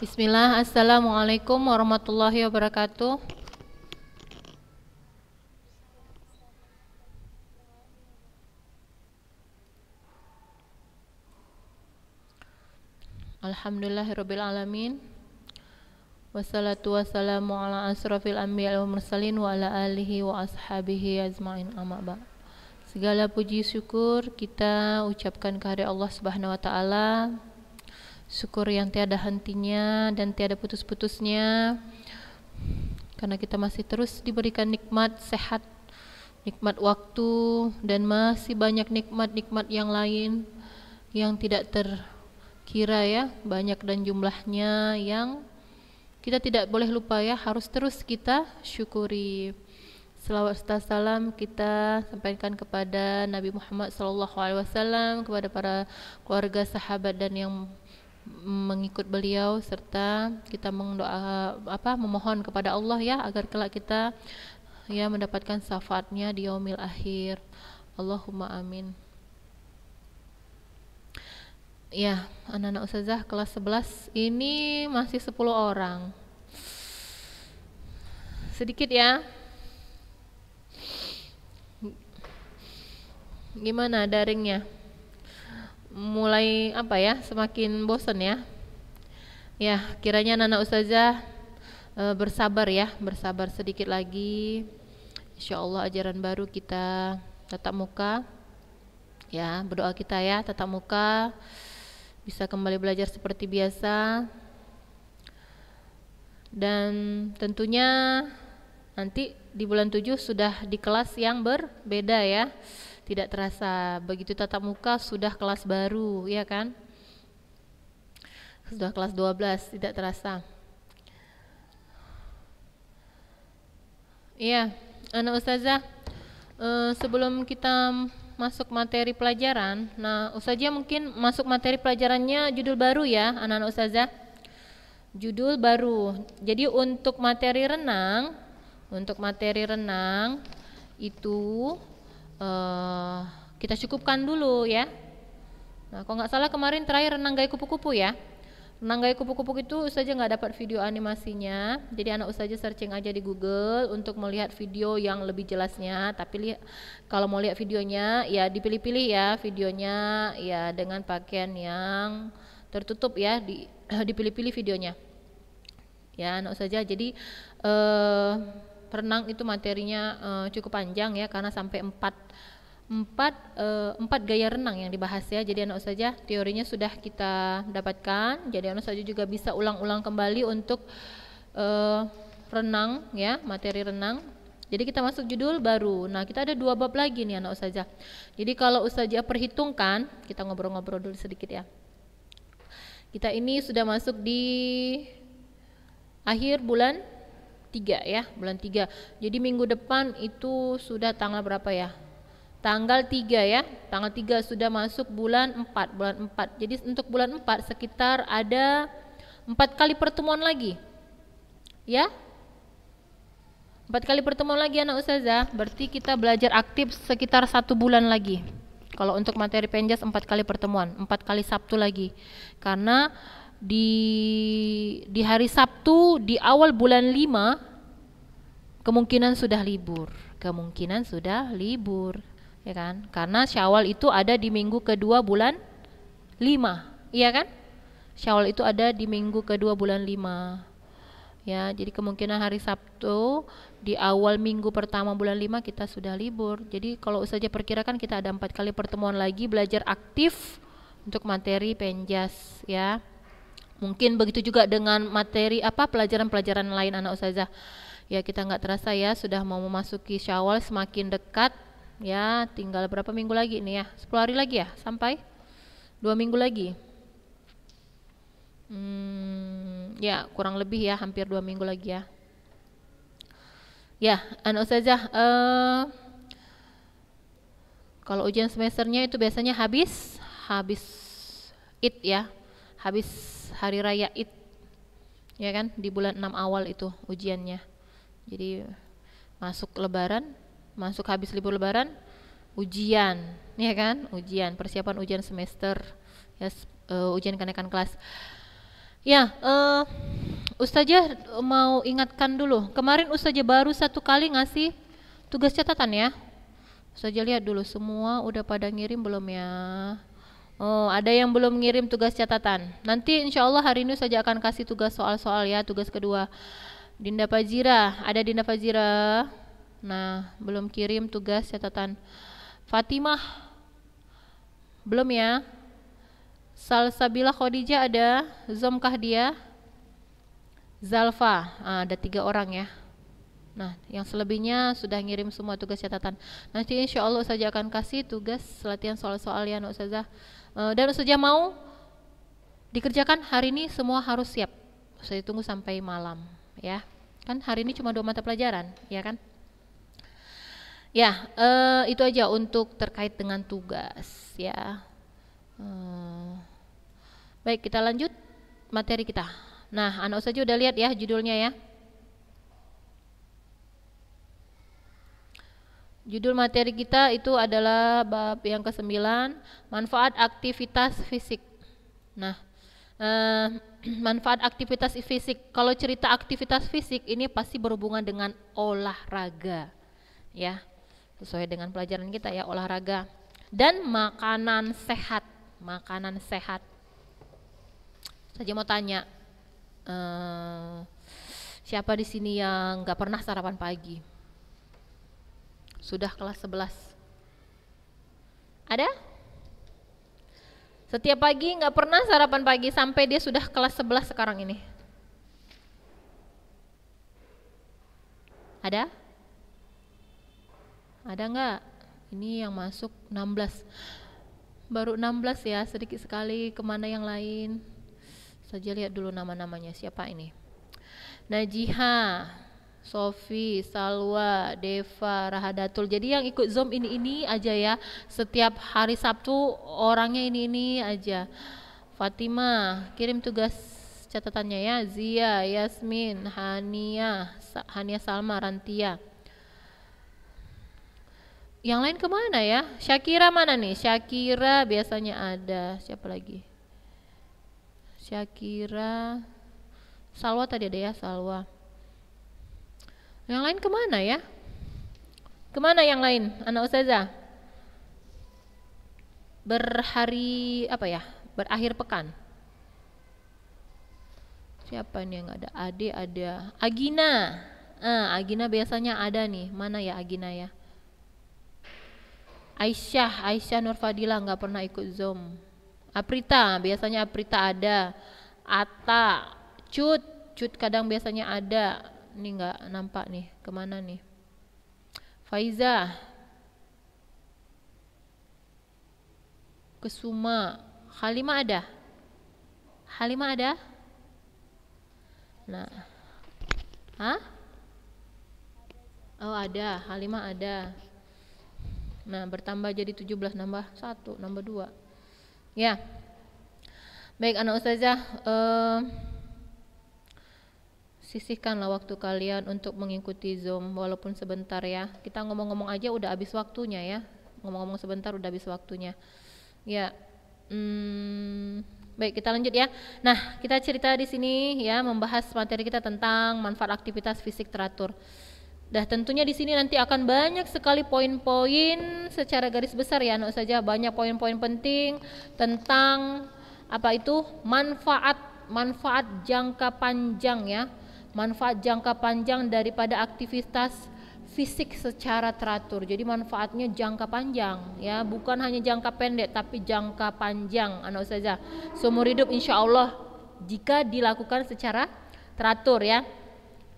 Bismillah, Assalamualaikum warahmatullahi wabarakatuh. Alhamdulillahirabbil alamin. Wassalatu wassalamu ala asrafil anbiya wal mursalin wa ala alihi wa ashabihi ajmain, amma ba'd. Segala puji syukur kita ucapkan kehadirat Allah Subhanahu wa taala. Syukur yang tiada hentinya dan tiada putus-putusnya, karena kita masih terus diberikan nikmat sehat, nikmat waktu, dan masih banyak nikmat-nikmat yang lain yang tidak terkira ya, banyak dan jumlahnya, yang kita tidak boleh lupa ya, harus terus kita syukuri. Selawat serta salam kita sampaikan kepada Nabi Muhammad SAW, kepada para keluarga, sahabat, dan yang mengikut beliau, serta kita memohon kepada Allah ya, agar kelak kita ya mendapatkan syafaatnya di yaumil akhir. Allahumma amin. Ya, anak-anak ustazah kelas 11 ini masih 10 orang. Sedikit ya. Gimana daringnya? Mulai semakin bosan ya? Ya, kiranya anak-anak ustazah bersabar ya, bersabar sedikit lagi. Insyaallah ajaran baru kita tatap muka. Ya, berdoa kita ya, tatap muka bisa kembali belajar seperti biasa. Dan tentunya nanti di bulan 7 sudah di kelas yang berbeda ya. Tidak terasa, begitu tatap muka sudah kelas baru, ya kan? Sudah kelas 12, tidak terasa. Iya, anak ustazah, sebelum kita masuk materi pelajaran, nah ustazah mungkin masuk materi pelajarannya judul baru ya, anak-anak ustazah. Judul baru. Jadi untuk materi renang itu kita cukupkan dulu ya. Nah, kalau nggak salah kemarin terakhir renang gaya kupu-kupu ya. Renang gaya kupu-kupu itu Ustazah nggak dapat video animasinya. Jadi anak Ustazah searching aja di Google untuk melihat video yang lebih jelasnya. Tapi kalau mau lihat videonya ya dipilih-pilih ya videonya ya, dengan pakaian yang tertutup ya, dipilih-pilih videonya. Ya anak Ustazah. Jadi renang itu materinya cukup panjang ya, karena sampai empat gaya renang yang dibahas ya. Jadi anak ustazah teorinya sudah kita dapatkan, jadi anak ustazah juga bisa ulang-ulang kembali untuk renang ya, materi renang. Jadi kita masuk judul baru. Nah kita ada 2 bab lagi nih anak ustazah. Jadi kalau ustazah perhitungkan, kita ngobrol-ngobrol dulu sedikit ya. Kita ini sudah masuk di akhir bulan 3 ya, bulan 3. Jadi minggu depan itu sudah tanggal berapa ya? Tanggal 3 ya. Tanggal 3 sudah masuk bulan 4. Jadi untuk bulan 4 sekitar ada 4 kali pertemuan lagi. Ya? 4 kali pertemuan lagi anak ustazah. Berarti kita belajar aktif sekitar 1 bulan lagi. Kalau untuk materi penjas 4 kali pertemuan, 4 kali Sabtu lagi. Karena di hari Sabtu di awal bulan 5 kemungkinan sudah libur ya kan, karena Syawal itu ada di minggu kedua bulan 5, iya kan? Syawal itu ada di minggu kedua bulan 5 ya, jadi kemungkinan hari Sabtu di awal minggu pertama bulan 5 kita sudah libur. Jadi kalau saja perkirakan kita ada 4 kali pertemuan lagi belajar aktif untuk materi penjas ya. Mungkin begitu juga dengan materi pelajaran-pelajaran lain anak ustazah. Ya kita nggak terasa ya sudah mau memasuki Syawal, semakin dekat ya, tinggal berapa minggu lagi nih ya, 10 hari lagi ya sampai 2 minggu lagi. Ya kurang lebih ya, hampir 2 minggu lagi ya. Ya anak ustazah, kalau ujian semesternya itu biasanya habis Id ya, habis hari raya Id ya kan, di bulan 6 awal itu ujiannya. Jadi masuk lebaran, masuk habis libur lebaran, ujian ya kan, ujian persiapan ujian semester ya, ujian kenaikan kelas. Ya, Ustazah mau ingatkan dulu. Kemarin Ustazah baru satu kali ngasih tugas catatan ya. Ustazah lihat dulu semua udah pada ngirim belum ya? Oh, ada yang belum ngirim tugas catatan. Nanti insya Allah hari ini Ustazah akan kasih tugas soal-soal ya, tugas kedua. Dinda Fazira, ada Dinda Fazira. Nah, belum kirim tugas catatan. Fatimah, belum ya? Salsabila Khadijah ada, Zomkah dia? Zalfa, ada 3 orang ya. Nah, yang selebihnya sudah ngirim semua tugas catatan. Nanti insya Allah Ustazah akan kasih tugas latihan soal-soal ya Ustazah. Dan Ustazah mau dikerjakan hari ini semua harus siap. Saya tunggu sampai malam ya. Kan hari ini cuma 2 mata pelajaran, ya kan? Ya, itu aja untuk terkait dengan tugas ya. Baik, kita lanjut materi kita. Nah, anak saja udah lihat ya judulnya ya. Judul materi kita itu adalah bab yang ke-9, manfaat aktivitas fisik. Nah, manfaat aktivitas fisik. Kalau cerita aktivitas fisik ini pasti berhubungan dengan olahraga. Ya. Sesuai dengan pelajaran kita ya, olahraga dan makanan sehat. Makanan sehat. Saya mau tanya, siapa di sini yang nggak pernah sarapan pagi? Sudah kelas 11? Ada? Setiap pagi nggak pernah sarapan pagi sampai dia sudah kelas 11 sekarang ini. Ada? Ada nggak? Ini yang masuk 16. Baru 16 ya, sedikit sekali. Kemana yang lain? Saja lihat dulu nama-namanya. Siapa ini? Najiha, Sofi, Salwa, Deva, Rahadatul. Jadi yang ikut Zoom ini aja ya. Setiap hari Sabtu orangnya ini aja. Fatimah, kirim tugas catatannya ya. Zia, Yasmin, Hania Salma, Rantia. Yang lain kemana ya? Syakira mana nih? Syakira biasanya ada. Siapa lagi? Syakira, Salwa tadi ada ya, Salwa. Yang lain kemana ya? Kemana yang lain? Anak Ustazah? Berhari apa ya? Berakhir pekan. Siapa nih yang ada? Ade ada. Agina. Agina biasanya ada nih. Mana ya Agina ya? Aisyah Nurfadila nggak pernah ikut Zoom. Aprita, biasanya Aprita ada. Ata, Cut kadang biasanya ada. Ini nggak nampak nih, kemana nih? Faiza, Kesuma, Halimah ada? Halimah ada? Nah, Oh ada, Halimah ada. Nah, bertambah jadi 17, nambah 1, nambah 2. Ya. Baik anak Ustazah, sisihkanlah waktu kalian untuk mengikuti Zoom walaupun sebentar ya. Kita ngomong-ngomong aja udah habis waktunya ya. Ngomong-ngomong sebentar udah habis waktunya. Ya. Baik, kita lanjut ya. Nah, kita cerita di sini ya, membahas materi kita tentang manfaat aktivitas fisik teratur. Dah tentunya di sini nanti akan banyak sekali poin-poin secara garis besar ya anak saja, banyak poin-poin penting tentang apa itu manfaat jangka panjang ya, manfaat jangka panjang daripada aktivitas fisik secara teratur. Jadi manfaatnya jangka panjang ya, bukan hanya jangka pendek tapi jangka panjang anak saja. Seumur hidup insya Allah jika dilakukan secara teratur ya.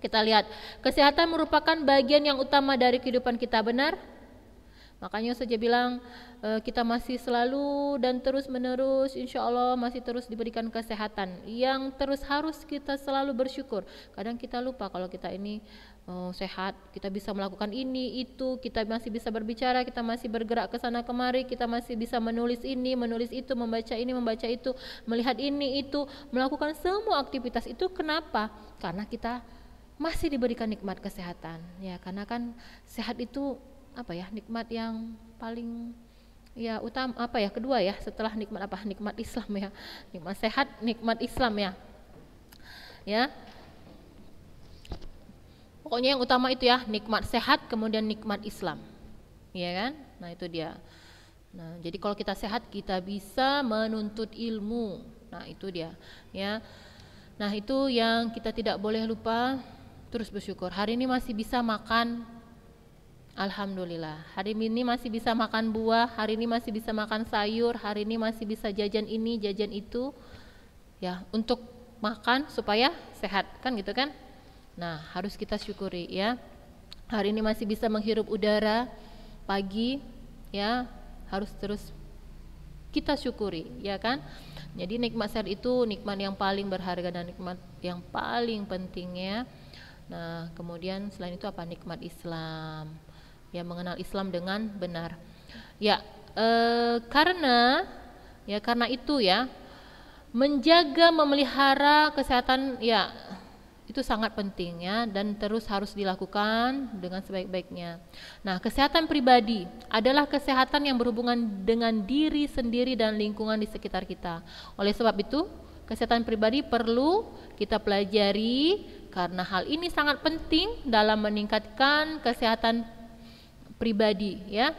Kita lihat, kesehatan merupakan bagian yang utama dari kehidupan kita, benar? Makanya saja bilang kita masih selalu dan terus menerus insya Allah masih terus diberikan kesehatan yang terus harus kita selalu bersyukur. Kadang kita lupa kalau kita ini sehat, kita bisa melakukan ini, itu, kita masih bisa berbicara, kita masih bergerak ke sana kemari, kita masih bisa menulis ini, menulis itu, membaca ini, membaca itu, melihat ini, itu, melakukan semua aktivitas itu. Kenapa? Karena kita masih diberikan nikmat kesehatan ya, karena kan sehat itu apa ya, nikmat yang paling ya utama, apa ya, kedua ya setelah nikmat apa, nikmat Islam ya, nikmat sehat, nikmat Islam ya. Ya. Pokoknya yang utama itu ya, nikmat sehat kemudian nikmat Islam. Iya kan? Nah, itu dia. Nah, jadi kalau kita sehat kita bisa menuntut ilmu. Nah, itu dia, ya. Nah, itu yang kita tidak boleh lupa, terus bersyukur. Hari ini masih bisa makan, alhamdulillah. Hari ini masih bisa makan buah, hari ini masih bisa makan sayur, hari ini masih bisa jajan ini, jajan itu. Ya, untuk makan supaya sehat, kan gitu kan? Nah, harus kita syukuri ya. Hari ini masih bisa menghirup udara pagi, ya, harus terus kita syukuri, ya kan? Jadi nikmat sehat itu nikmat yang paling berharga dan nikmat yang paling penting ya. Nah, kemudian selain itu apa? Nikmat Islam. Ya, mengenal Islam dengan benar. Ya, karena itu ya, menjaga memelihara kesehatan ya itu sangat penting ya, dan terus harus dilakukan dengan sebaik-baiknya. Nah, kesehatan pribadi adalah kesehatan yang berhubungan dengan diri sendiri dan lingkungan di sekitar kita. Oleh sebab itu, kesehatan pribadi perlu kita pelajari karena hal ini sangat penting dalam meningkatkan kesehatan pribadi ya.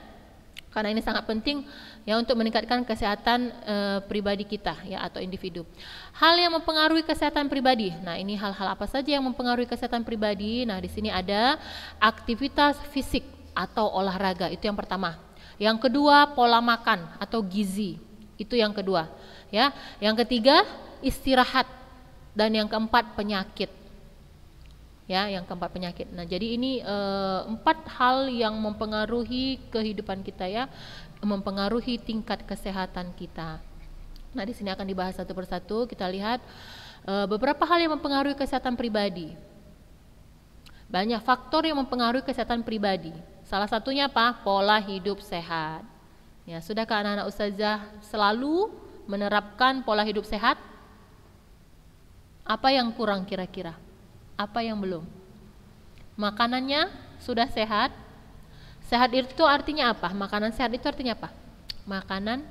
Karena ini sangat penting ya untuk meningkatkan kesehatan pribadi kita ya, atau individu. Hal yang mempengaruhi kesehatan pribadi. Nah, ini hal-hal apa saja yang mempengaruhi kesehatan pribadi? Nah, di sini ada aktivitas fisik atau olahraga, itu yang pertama. Yang kedua, pola makan atau gizi. Itu yang kedua, ya. Yang ketiga, istirahat, dan yang keempat, penyakit. Ya, yang keempat, penyakit. Nah, jadi ini 4 hal yang mempengaruhi kehidupan kita ya, mempengaruhi tingkat kesehatan kita. Nah, di sini akan dibahas satu persatu. Kita lihat beberapa hal yang mempengaruhi kesehatan pribadi. Banyak faktor yang mempengaruhi kesehatan pribadi. Salah satunya apa? Pola hidup sehat. Ya, sudahkah anak-anak ustazah selalu menerapkan pola hidup sehat? Apa yang kurang kira-kira? Apa yang belum? Makanannya sudah sehat. Sehat itu artinya apa? Makanan sehat itu artinya apa? Makanan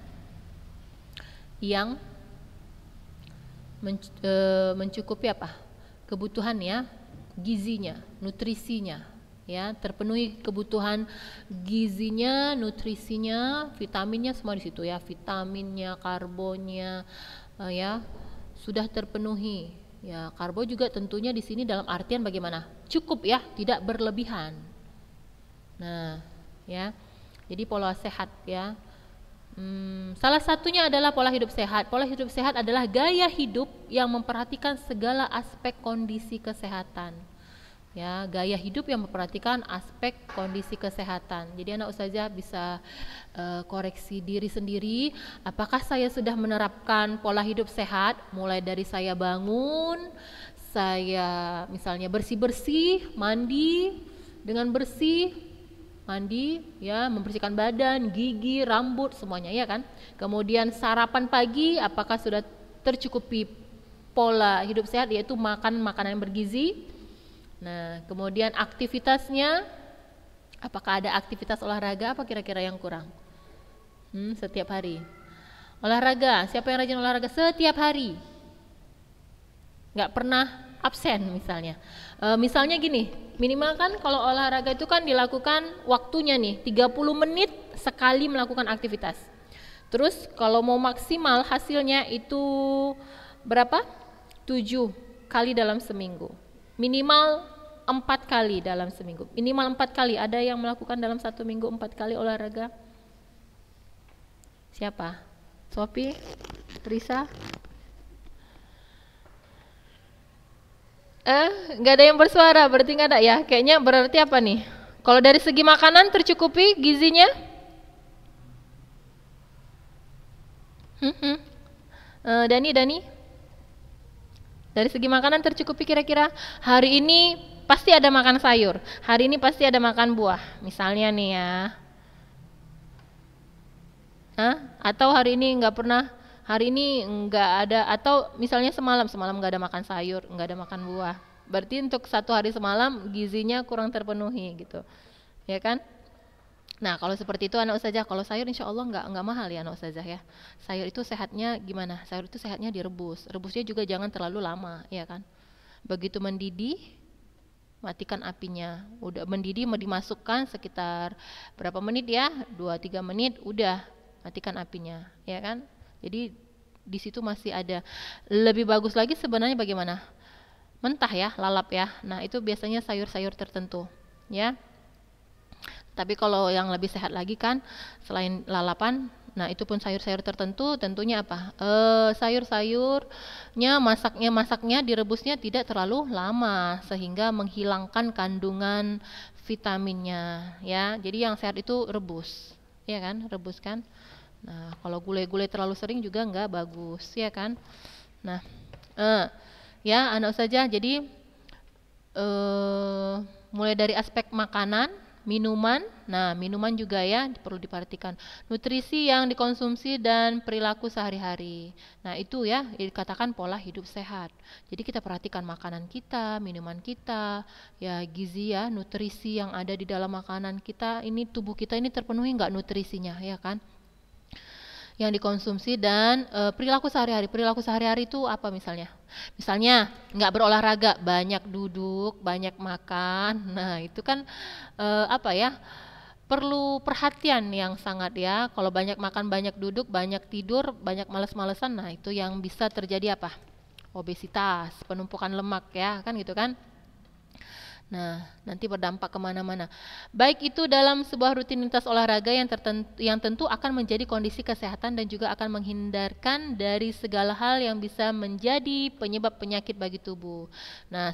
yang mencukupi apa? Kebutuhan ya, gizinya, nutrisinya ya, terpenuhi kebutuhan gizinya, nutrisinya, vitaminnya semua di situ ya, vitaminnya, karbonnya ya sudah terpenuhi. Ya, karbo juga tentunya di sini dalam artian bagaimana? Cukup ya, tidak berlebihan. Nah, ya. Jadi pola sehat ya. Salah satunya adalah pola hidup sehat. Pola hidup sehat adalah gaya hidup yang memperhatikan segala aspek kondisi kesehatan. Ya, gaya hidup yang memperhatikan aspek kondisi kesehatan. Jadi anak ustazah bisa koreksi diri sendiri, apakah saya sudah menerapkan pola hidup sehat mulai dari saya bangun, saya misalnya bersih-bersih, mandi dengan bersih, mandi ya, membersihkan badan, gigi, rambut, semuanya ya kan. Kemudian sarapan pagi, apakah sudah tercukupi pola hidup sehat, yaitu makan makanan yang bergizi. Nah, kemudian aktivitasnya, apakah ada aktivitas olahraga? Apa kira-kira yang kurang? Setiap hari. Olahraga, siapa yang rajin olahraga setiap hari? Nggak pernah absen misalnya. Misalnya gini, minimal kan kalau olahraga itu kan dilakukan waktunya nih 30 menit sekali melakukan aktivitas. Terus kalau mau maksimal hasilnya itu berapa? 7 kali dalam seminggu. Minimal 4 kali dalam seminggu. Minimal 4 kali. Ada yang melakukan dalam 1 minggu 4 kali olahraga? Siapa? Sophie? Risa? Nggak ada yang bersuara, berarti nggak ada ya? Kayaknya berarti apa nih? Kalau dari segi makanan tercukupi gizinya? Dani? Dari segi makanan tercukupi kira-kira? Hari ini pasti ada makan sayur, hari ini pasti ada makan buah, misalnya nih ya. Atau hari ini nggak pernah, hari ini nggak ada, atau misalnya semalam nggak ada makan sayur, nggak ada makan buah. Berarti untuk 1 hari semalam gizinya kurang terpenuhi gitu, ya kan? Nah, kalau seperti itu anak ustazah, kalau sayur insya Allah nggak mahal ya anak ustazah ya. Sayur itu sehatnya gimana? Sayur itu sehatnya direbus. Rebusnya juga jangan terlalu lama, ya kan? Begitu mendidih, matikan apinya. Udah mendidih, mau dimasukkan sekitar berapa menit ya? 2-3 menit, udah matikan apinya, ya kan? Jadi di situ masih ada. Lebih bagus lagi sebenarnya bagaimana? Mentah ya, lalap ya. Nah, itu biasanya sayur-sayur tertentu, ya. Tapi kalau yang lebih sehat lagi kan, selain lalapan, nah itu pun sayur-sayur tertentu, tentunya apa? Sayur-sayurnya masaknya direbusnya tidak terlalu lama sehingga menghilangkan kandungan vitaminnya, ya. Jadi yang sehat itu rebus, ya kan? Rebus kan. Nah, kalau gulai-gulai terlalu sering juga nggak bagus, ya kan? Nah, ya anak saja. Jadi mulai dari aspek makanan, minuman. Nah, minuman juga ya perlu diperhatikan. Nutrisi yang dikonsumsi dan perilaku sehari-hari. Nah, itu ya dikatakan pola hidup sehat. Jadi kita perhatikan makanan kita, minuman kita, ya gizi ya, nutrisi yang ada di dalam makanan kita. Ini tubuh kita ini terpenuhi nggak nutrisinya, ya kan? Yang dikonsumsi dan perilaku sehari-hari. Perilaku sehari-hari itu apa misalnya? Misalnya nggak berolahraga, banyak duduk, banyak makan. Nah itu kan apa ya? Perlu perhatian yang sangat ya. Kalau banyak makan, banyak duduk, banyak tidur, banyak males-malesan, nah itu yang bisa terjadi apa? Obesitas, penumpukan lemak ya, kan gitu kan? Nah, nanti berdampak kemana-mana. Baik itu dalam sebuah rutinitas olahraga yang tentu akan menjadi kondisi kesehatan dan juga akan menghindarkan dari segala hal yang bisa menjadi penyebab penyakit bagi tubuh. Nah,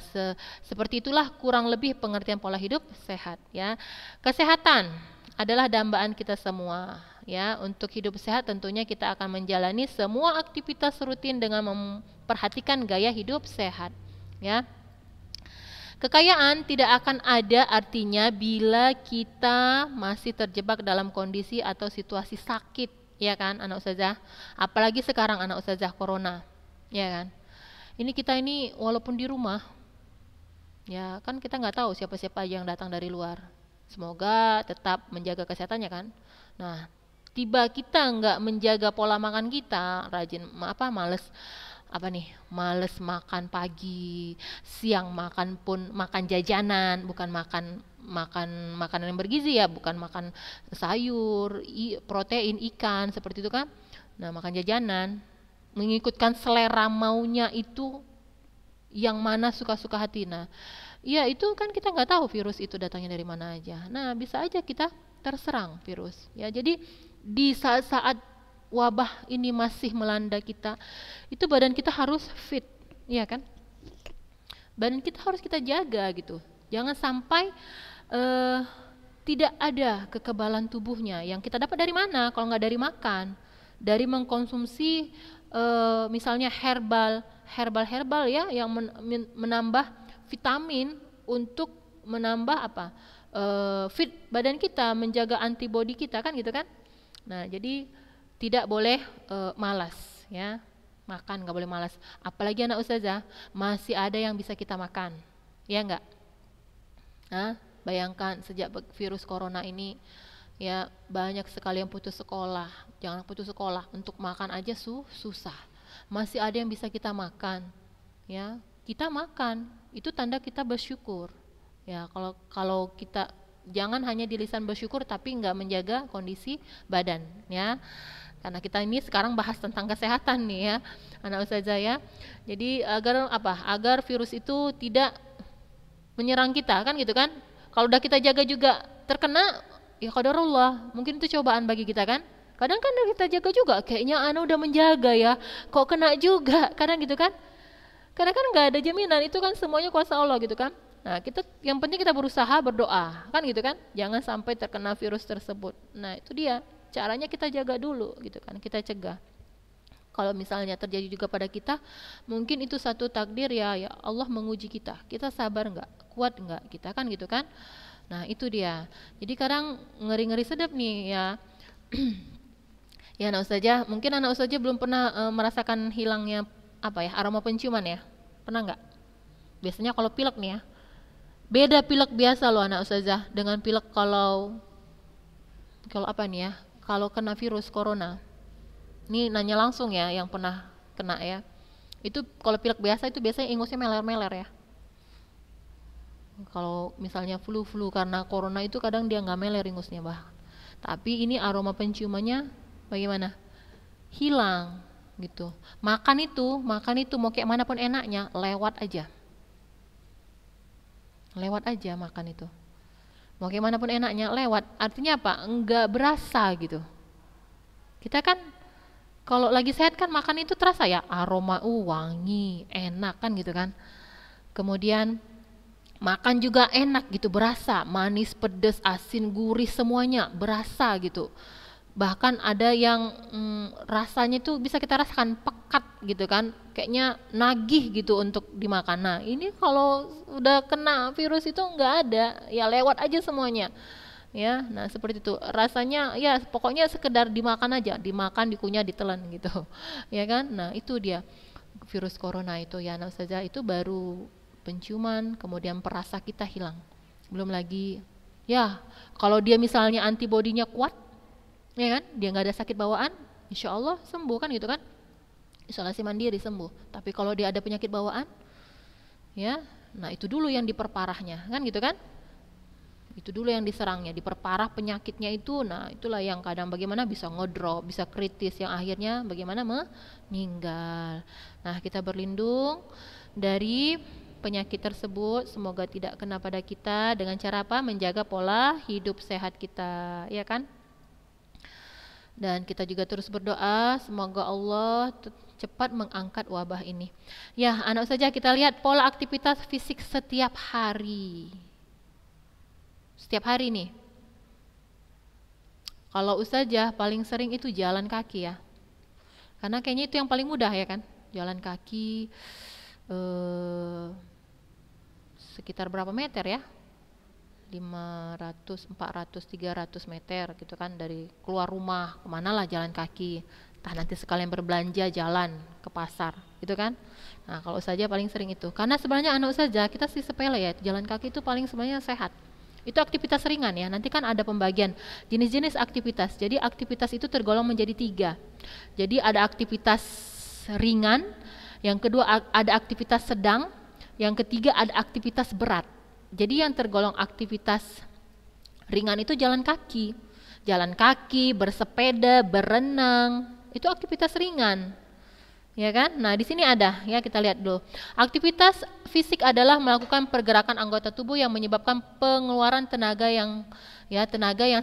seperti itulah kurang lebih pengertian pola hidup sehat ya. Kesehatan adalah dambaan kita semua ya. Untuk hidup sehat tentunya kita akan menjalani semua aktivitas rutin dengan memperhatikan gaya hidup sehat ya. Kekayaan tidak akan ada artinya bila kita masih terjebak dalam kondisi atau situasi sakit, ya kan, anak ustazah? Apalagi sekarang anak ustazah corona, ya kan? Ini kita ini walaupun di rumah, ya kan kita nggak tahu siapa-siapa yang datang dari luar. Semoga tetap menjaga kesehatannya kan. Nah, tiba kita nggak menjaga pola makan kita, rajin males makan pagi, siang makan pun makan jajanan, bukan makan makanan yang bergizi ya, bukan makan sayur, protein, ikan seperti itu kan. Nah, makan jajanan, mengikutkan selera maunya itu yang mana suka-suka hati. Nah, ya itu kan kita nggak tahu virus itu datangnya dari mana aja. Nah, bisa aja kita terserang virus. Ya, jadi di saat-saat wabah ini masih melanda kita, itu badan kita harus fit, ya kan? Badan kita harus kita jaga gitu. Jangan sampai tidak ada kekebalan tubuhnya. Yang kita dapat dari mana? Kalau nggak dari makan, dari mengkonsumsi misalnya herbal ya, yang menambah vitamin untuk menambah apa? Fit badan kita, menjaga antibodi kita kan gitu kan? Nah, jadi tidak boleh malas ya, makan nggak boleh malas. Apalagi anak ustazah masih ada yang bisa kita makan, ya enggak? Nah, bayangkan sejak virus corona ini ya banyak sekali yang putus sekolah. Jangan putus sekolah, untuk makan aja susah. Masih ada yang bisa kita makan, ya kita makan itu tanda kita bersyukur. Ya kalau kita jangan hanya di lisan bersyukur tapi nggak menjaga kondisi badan ya. Karena kita ini sekarang bahas tentang kesehatan nih ya, anak ustazah ya. Jadi agar virus itu tidak menyerang kita kan gitu kan. Kalau udah kita jaga juga terkena, ya qadarullah, mungkin itu cobaan bagi kita kan. Kadang kan kita jaga juga, kayaknya ana udah menjaga ya, kok kena juga, kadang gitu kan. Karena kan nggak ada jaminan, itu kan semuanya kuasa Allah gitu kan. Nah, yang penting kita berusaha berdoa kan gitu kan. Jangan sampai terkena virus tersebut. Nah, itu dia. Caranya kita jaga dulu gitu kan, kita cegah. Kalau misalnya terjadi juga pada kita, mungkin itu satu takdir ya Allah menguji kita. Kita sabar nggak, kuat nggak kita kan gitu kan. Nah itu dia. Jadi kadang ngeri-ngeri sedap nih ya. Ya anak ustazah, mungkin anak ustazah belum pernah merasakan hilangnya aroma penciuman ya. Pernah nggak? Biasanya kalau pilek nih ya, beda pilek biasa loh anak ustazah dengan pilek kalau kalau kena virus corona. Ini nanya langsung ya yang pernah kena ya. Itu kalau pilek biasa itu biasanya ingusnya meler-meler ya. Kalau misalnya flu karena corona itu kadang dia nggak meler ingusnya bah. Tapi ini aroma penciumannya bagaimana? Hilang gitu. Makan itu mau kayak mana pun enaknya, lewat aja. Lewat aja makan itu. Mau kayak mana pun enaknya, lewat. Artinya apa? Enggak berasa gitu. Kita kan kalau lagi sehat kan makan itu terasa ya, aroma wangi, enak kan gitu kan. Kemudian makan juga enak gitu, berasa manis, pedas, asin, gurih semuanya berasa gitu. Bahkan ada yang rasanya tuh bisa kita rasakan pekat gitu kan, kayaknya nagih gitu untuk dimakan. Nah ini kalau udah kena virus itu nggak ada, ya lewat aja semuanya ya. Nah seperti itu rasanya, ya pokoknya sekedar dimakan aja, dimakan, dikunyah, ditelan gitu ya kan. Nah itu dia virus corona itu ya. Nah saja itu baru penciuman, kemudian perasa kita hilang. Belum lagi ya kalau dia misalnya antibodinya kuat, ya kan, dia nggak ada sakit bawaan, insya Allah sembuh kan gitu kan, isolasi mandiri sembuh. Tapi kalau dia ada penyakit bawaan, ya, nah itu dulu yang diperparahnya kan gitu kan, itu dulu yang diserangnya, diperparah penyakitnya itu. Nah itulah yang kadang bagaimana bisa ngedrop, bisa kritis, yang akhirnya bagaimana meninggal. Nah kita berlindung dari penyakit tersebut, semoga tidak kena pada kita dengan cara apa? Menjaga pola hidup sehat kita, ya kan? Dan kita juga terus berdoa semoga Allah cepat mengangkat wabah ini. Ya, anak saja kita lihat pola aktivitas fisik setiap hari. Setiap hari nih. Kalau ustazah paling sering itu jalan kaki ya. Karena kayaknya itu yang paling mudah ya kan. Jalan kaki sekitar berapa meter ya? 500, 400, 300 meter gitu kan, dari keluar rumah kemana lah jalan kaki, entah nanti sekalian berbelanja jalan ke pasar gitu kan. Nah kalau saja paling sering itu, karena sebenarnya anak saja kita sih sepele ya, jalan kaki itu paling sebenarnya sehat. Itu aktivitas ringan ya, nanti kan ada pembagian jenis-jenis aktivitas. Jadi aktivitas itu tergolong menjadi 3. Jadi ada aktivitas ringan, yang kedua ada aktivitas sedang, yang ketiga ada aktivitas berat. Jadi yang tergolong aktivitas ringan itu jalan kaki, bersepeda, berenang, itu aktivitas ringan, ya kan? Nah di sini ada, ya kita lihat dulu. Aktivitas fisik adalah melakukan pergerakan anggota tubuh yang menyebabkan pengeluaran tenaga yang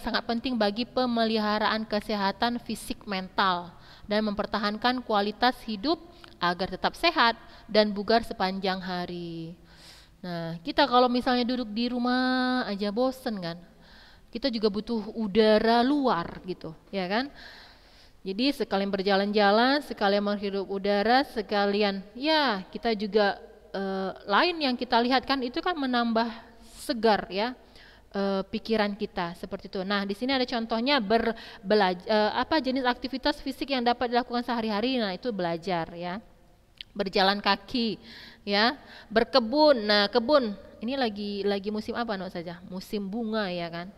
sangat penting bagi pemeliharaan kesehatan fisik mental dan mempertahankan kualitas hidup agar tetap sehat dan bugar sepanjang hari. Nah, kita kalau misalnya duduk di rumah aja bosen kan, kita juga butuh udara luar gitu, ya kan? Jadi sekalian berjalan-jalan, sekalian menghirup udara, sekalian ya kita juga lain yang kita lihat kan itu kan menambah segar ya pikiran kita seperti itu. Nah, di sini ada contohnya jenis aktivitas fisik yang dapat dilakukan sehari-hari. Nah, itu belajar ya. Berjalan kaki ya, berkebun. Nah kebun ini lagi musim apa saja? Musim bunga ya kan,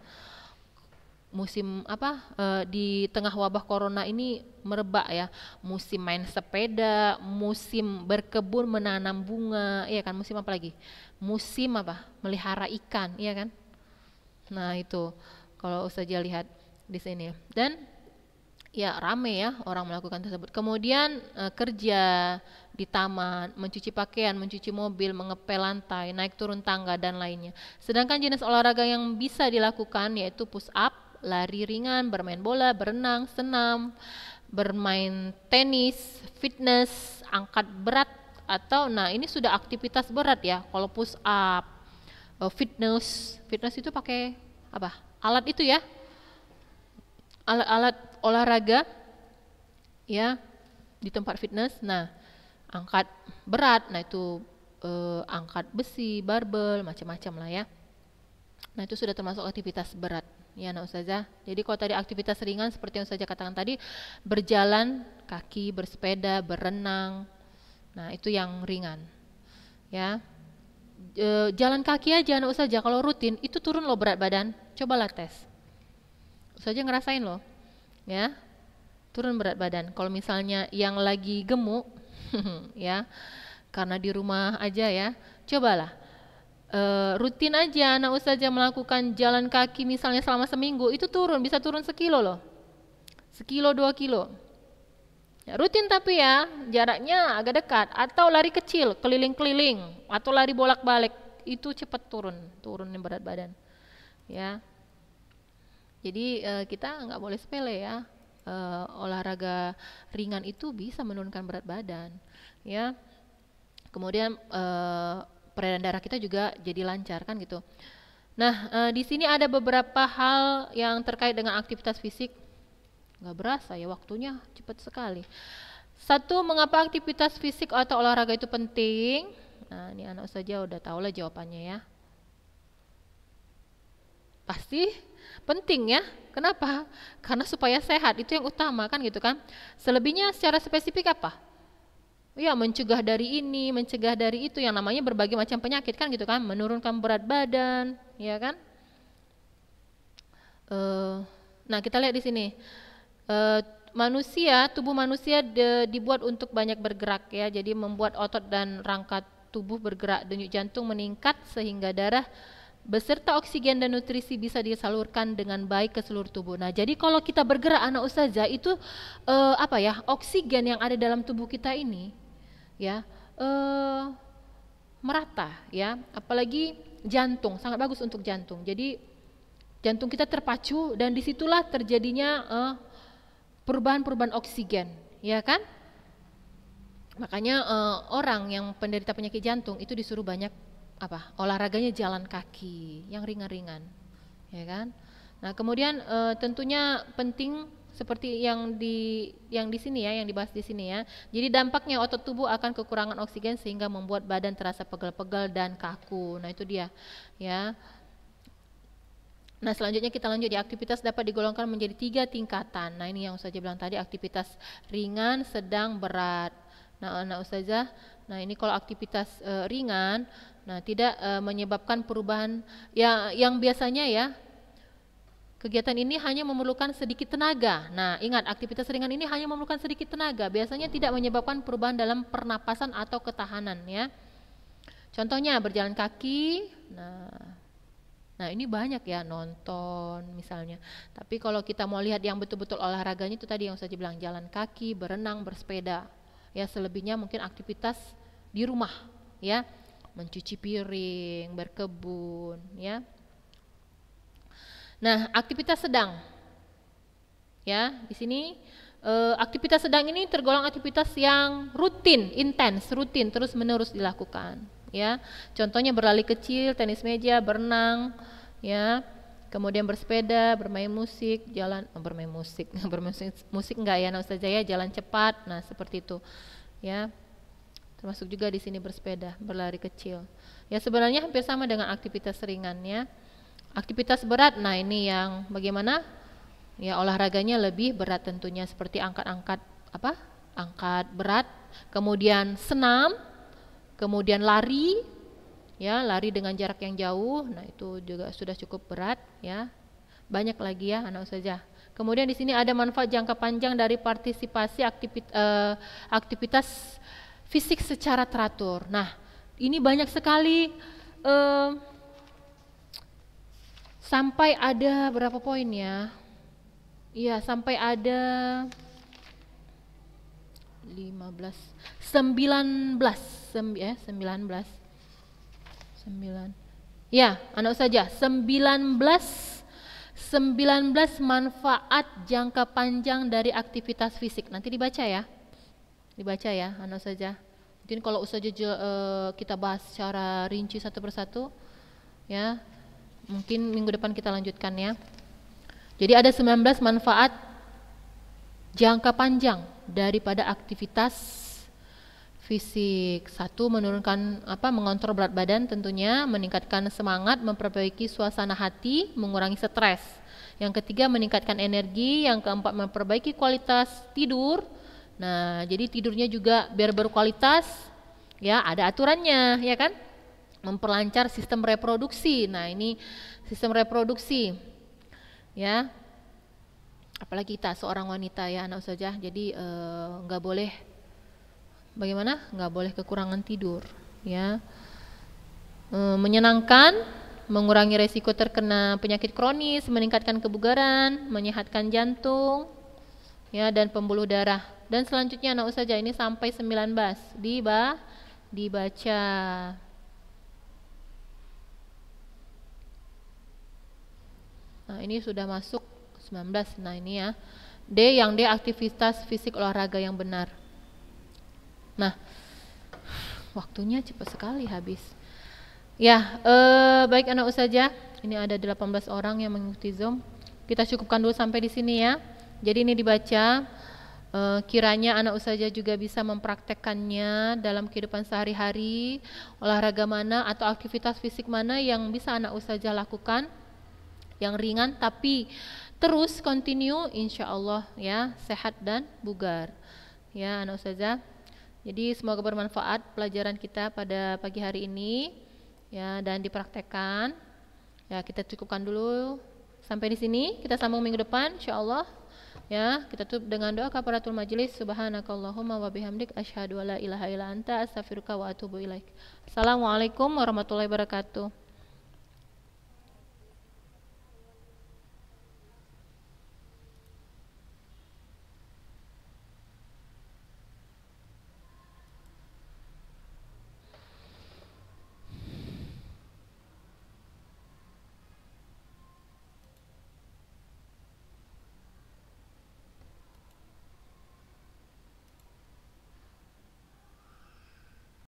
musim apa di tengah wabah corona ini merebak ya, musim main sepeda, musim berkebun menanam bunga ya kan, musim apa lagi, musim apa, melihara ikan ya kan. Nah itu kalau saja lihat di sini, dan ya rame ya orang melakukan tersebut. Kemudian kerja di taman, mencuci pakaian, mencuci mobil, mengepel lantai, naik turun tangga dan lainnya. Sedangkan jenis olahraga yang bisa dilakukan yaitu push up, lari ringan, bermain bola, berenang, senam, bermain tenis, fitness, angkat berat, atau nah ini sudah aktivitas berat ya. Kalau push up, fitness itu pakai apa? Alat itu ya. Alat-alat olahraga ya di tempat fitness. Nah angkat berat, nah itu angkat besi, barbel, macam-macam lah ya. Nah itu sudah termasuk aktivitas berat ya nak ustazah. Jadi kalau tadi aktivitas ringan seperti yang ustazah katakan tadi, berjalan kaki, bersepeda, berenang, nah itu yang ringan ya. Jalan kaki aja nak ustazah kalau rutin itu turun loh berat badan, cobalah tes. Saja ngerasain loh ya, turun berat badan. Kalau misalnya yang lagi gemuk ya karena di rumah aja ya, cobalah rutin aja anak ustazah melakukan jalan kaki misalnya selama seminggu, itu bisa turun sekilo loh, 1 kilo 2 kilo. Ya, rutin tapi ya jaraknya agak dekat, atau lari kecil keliling-keliling, atau lari bolak-balik, itu cepat turunin berat badan. Ya, jadi kita nggak boleh sepele ya. Olahraga ringan itu bisa menurunkan berat badan. Ya, kemudian peredaran darah kita juga jadi lancar kan gitu. Nah, di sini ada beberapa hal yang terkait dengan aktivitas fisik. Nggak berasa ya waktunya cepat sekali. Satu, mengapa aktivitas fisik atau olahraga itu penting? Nah, ini anak saja udah tahu lah jawabannya ya. Pasti penting ya. Kenapa? Karena supaya sehat, itu yang utama kan gitu kan. Selebihnya secara spesifik apa? Ya, mencegah dari ini, mencegah dari itu, yang namanya berbagai macam penyakit kan gitu kan, menurunkan berat badan, ya kan? Nah, kita lihat di sini. Tubuh manusia dibuat untuk banyak bergerak ya, jadi membuat otot dan rangka tubuh bergerak, denyut jantung meningkat sehingga darah beserta oksigen dan nutrisi bisa disalurkan dengan baik ke seluruh tubuh. Nah, jadi kalau kita bergerak anak ustazah itu oksigen yang ada dalam tubuh kita ini ya merata ya, apalagi jantung sangat bagus untuk jantung. Jadi jantung kita terpacu dan disitulah terjadinya perubahan-perubahan oksigen, ya kan? Makanya orang yang penderita penyakit jantung itu disuruh banyak olahraganya jalan kaki yang ringan-ringan, ya kan? Nah, kemudian tentunya penting seperti yang di sini ya, yang dibahas di sini ya. Jadi dampaknya otot tubuh akan kekurangan oksigen sehingga membuat badan terasa pegal-pegal dan kaku. Nah, itu dia, ya. Nah, selanjutnya kita lanjut di aktivitas dapat digolongkan menjadi 3 tingkatan. Nah, ini yang Ustazah bilang tadi, aktivitas ringan, sedang, berat. Nah, anak Ustazah, nah ini kalau aktivitas ringan, nah tidak menyebabkan perubahan yang biasanya ya, kegiatan ini hanya memerlukan sedikit tenaga. Nah, ingat, aktivitas ringan ini hanya memerlukan sedikit tenaga, biasanya tidak menyebabkan perubahan dalam pernapasan atau ketahanan ya. Contohnya berjalan kaki. Nah, ini banyak ya, nonton misalnya. Tapi kalau kita mau lihat yang betul-betul olahraganya, itu tadi yang saya bilang, jalan kaki, berenang, bersepeda. Ya, selebihnya mungkin aktivitas di rumah, ya, mencuci piring, berkebun, ya. Nah, aktivitas sedang, ya, di sini aktivitas sedang ini tergolong aktivitas yang rutin, intens, rutin, terus-menerus dilakukan. Ya, contohnya berlari kecil, tenis meja, berenang, ya, kemudian bersepeda, bermain musik, bermain musik, musik enggak ya, Ustazah ya, jalan cepat, nah seperti itu, ya, termasuk juga di sini bersepeda, berlari kecil, ya sebenarnya hampir sama dengan aktivitas ringannya. Aktivitas berat, nah ini yang bagaimana, ya olahraganya lebih berat tentunya, seperti angkat berat, kemudian senam. Kemudian lari, ya, lari dengan jarak yang jauh, nah itu juga sudah cukup berat, ya. Banyak lagi ya, anak ustazah. Kemudian di sini ada manfaat jangka panjang dari partisipasi aktivitas fisik secara teratur. Nah, ini banyak sekali, sampai ada berapa poin ya? Iya, sampai ada 19. Ya, anak ustazah, 19 manfaat jangka panjang dari aktivitas fisik. Nanti dibaca ya, anak ustazah. Mungkin kalau ustazah kita bahas secara rinci satu persatu, ya, mungkin minggu depan kita lanjutkan ya. Jadi ada 19 manfaat jangka panjang daripada aktivitas fisik. 1, menurunkan mengontrol berat badan tentunya, meningkatkan semangat, memperbaiki suasana hati, mengurangi stres. Yang ketiga, meningkatkan energi. Yang keempat, memperbaiki kualitas tidur. Nah, jadi tidurnya juga biar berkualitas, ya, ada aturannya, ya kan? Memperlancar sistem reproduksi. Nah, ini sistem reproduksi, ya. Apalagi kita seorang wanita ya, anak ustazah, jadi nggak boleh kekurangan tidur, ya. menyenangkan, mengurangi resiko terkena penyakit kronis, meningkatkan kebugaran, menyehatkan jantung, ya, dan pembuluh darah. Dan selanjutnya anak usaha ini sampai 19 dibaca. Nah, ini sudah masuk 19. Nah, ini ya. D, yang D aktivitas fisik olahraga yang benar. Nah, waktunya cepat sekali habis. Ya, baik anak usaha, ini ada 18 orang yang mengikuti Zoom. Kita cukupkan dulu sampai di sini ya. Jadi ini dibaca, kiranya anak usaha juga bisa mempraktekkannya dalam kehidupan sehari-hari. Olahraga mana atau aktivitas fisik mana yang bisa anak usaha lakukan, yang ringan tapi terus continue, insya Allah ya, sehat dan bugar. Ya anak usaha. Jadi semoga bermanfaat pelajaran kita pada pagi hari ini. Ya, dan dipraktekkan. Ya, kita cukupkan dulu sampai di sini. Kita sambung minggu depan insyaallah. Ya, kita tutup dengan doa kafaratul majelis. Subhanakallahumma wa bihamdik asyhadu alla ilaha illa anta astaghfiruka wa atubu ilaik. Assalamualaikum warahmatullahi wabarakatuh.